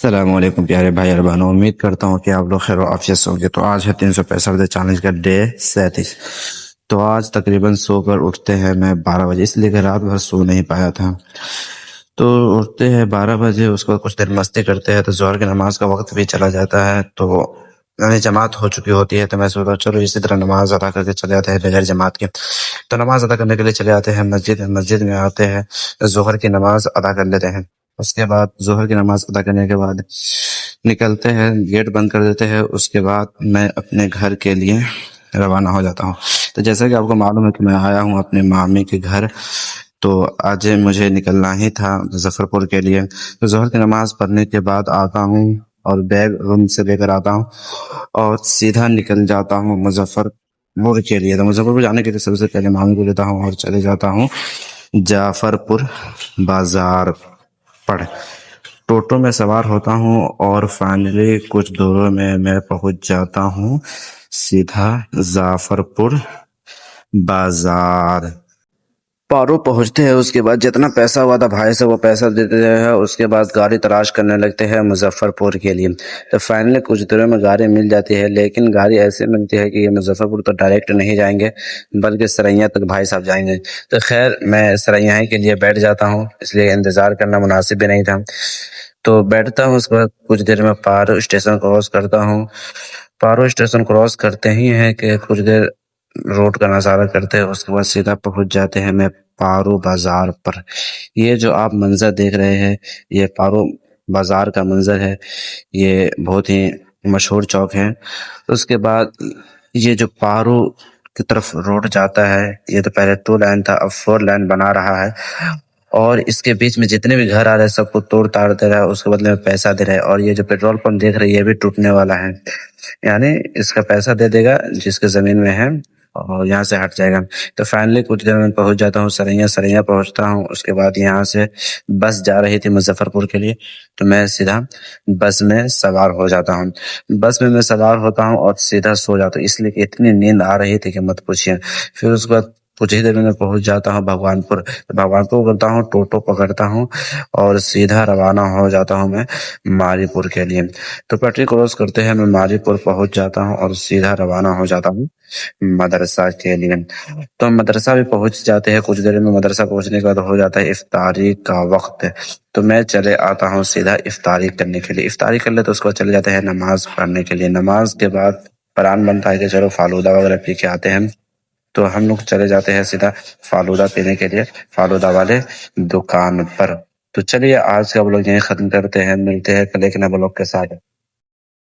السلام علیکم پیارے بھائی اور بہنوں، امید کرتا ہوں کہ آپ لوگ خیر و عافیت سے ہوں گے۔ تو آج ہے 365 چیلنج کا ڈے 37۔ تو آج تقریباً سو کر اٹھتے ہیں میں 12 بجے، اس لیے کہ رات بھر سو نہیں پایا تھا۔ تو اٹھتے ہیں 12 بجے، اس کو کچھ دیر مستی کرتے ہیں، تو ظہر کی نماز کا وقت بھی چلا جاتا ہے، تو یعنی جماعت ہو چکی ہوتی ہے۔ تو میں سوچا چلو اسی طرح نماز ادا کر کے چلے آتے ہیں بغیر جماعت کے۔ تو نماز ادا کرنے کے لیے چلے آتے ہیں مسجد میں آتے ہیں، ظہر کی نماز ادا کر لیتے ہیں۔ اس کے بعد ظہر کی نماز ادا کرنے کے بعد نکلتے ہیں، گیٹ بند کر دیتے ہیں۔ اس کے بعد میں اپنے گھر کے لیے روانہ ہو جاتا ہوں۔ تو جیسا کہ آپ کو معلوم ہے کہ میں آیا ہوں اپنے مامی کے گھر، تو آج مجھے نکلنا ہی تھا مظفر پور کے لیے۔ تو ظہر کی نماز پڑھنے کے بعد آتا ہوں اور بیگ روم سے لے کر آتا ہوں اور سیدھا نکل جاتا ہوں مظفر پور کے لیے۔ تو مظفر پور جانے کے لیے سب سے پہلے مامی کو لیتا ہوں اور چلے جاتا ہوں جعفر پور بازار پر۔ ٹوٹو میں سوار ہوتا ہوں اور فائنلی کچھ دوروں میں پہنچ جاتا ہوں سیدھا جعفر پور بازار۔ پارو پہنچتے ہیں، اس کے بعد جتنا پیسہ ہوا تھا بھائی سے وہ پیسہ دیتے ہیں، اس کے بعد گاڑی تلاش کرنے لگتے ہیں مظفر پور کے لیے۔ تو فائنلی کچھ دنوں میں گاڑی مل جاتی ہے، لیکن گاڑی ایسے ملتی ہے کہ یہ مظفر پور تو ڈائریکٹ نہیں جائیں گے بلکہ سرائیاں تک بھائی صاحب جائیں گے۔ تو خیر میں سرائیاں ہی کے لیے بیٹھ جاتا ہوں، اس لیے انتظار کرنا مناسب بھی نہیں تھا۔ تو بیٹھتا ہوں، اس کے بعد کچھ دیر میں پارو اسٹیشن کراس کرتا ہوں۔ پارو اسٹیشن کراس کرتے ہی ہیں کہ کچھ دیر روڈ کا نظارہ کرتے ہیں، اس کے بعد سیدھا پہنچ جاتے ہیں میں پارو بازار پر۔ یہ جو آپ منظر دیکھ رہے ہیں یہ پارو بازار کا منظر ہے، یہ بہت ہی مشہور چوک ہے۔ اس کے بعد یہ جو پارو کی طرف روڈ جاتا ہے، یہ تو پہلے 2 لائن تھا، اب 4 لائن بنا رہا ہے، اور اس کے بیچ میں جتنے بھی گھر آ رہے ہیں سب کو توڑ تاڑ دے رہا ہے، اس کے بدلے میں پیسہ دے رہا ہے۔ اور یہ جو پیٹرول پمپ دیکھ رہے ہیں یہ بھی ٹوٹنے والا ہے، یعنی اس کا پیسہ دے دے گا جس کے زمین میں ہے اور یہاں سے ہٹ جائے گا۔ تو فائنلی کچھ دیر میں پہنچ جاتا ہوں سرائیاں پہنچتا ہوں۔ اس کے بعد یہاں سے بس جا رہی تھی مظفر پور کے لیے، تو میں سیدھا بس میں سوار ہو جاتا ہوں۔ بس میں سوار ہوتا ہوں اور سیدھا سو جاتا ہوں، اس لیے کہ اتنی نیند آ رہی تھی کہ مت پوچھیے۔ پھر اس کے بعد کچھ ہی دیر میں پہنچ جاتا ہوں بھگوان پور کرتا ہوں، ٹوٹو پکڑتا ہوں اور سیدھا روانہ ہو جاتا ہوں میں ماری پور کے لیے۔ تو پٹری کراس کرتے ہیں میں ماری پور پہنچ جاتا ہوں اور سیدھا روانہ ہو جاتا ہوں مدرسہ کے لیے۔ تو مدرسہ بھی پہنچ جاتے ہیں، کچھ دیر میں مدرسہ پہنچنے کے بعد ہو جاتا ہے افطاری کا وقت۔ تو میں چلے آتا ہوں سیدھا افطاری کرنے کے لیے۔ افطاری کر لے تو اس کو چلے جاتے ہیں نماز پڑھنے کے لیے۔ نماز کے بعد پلان بنتا ہے کہ چلو فالودہ وغیرہ پی کے آتے ہیں، تو ہم لوگ چلے جاتے ہیں سیدھا فالودہ پینے کے لیے فالودہ والے دکان پر۔ تو چلیے آج کا بلاگ یہیں ختم کرتے ہیں، ملتے ہیں کل ایک نئے بلاگ کے ساتھ۔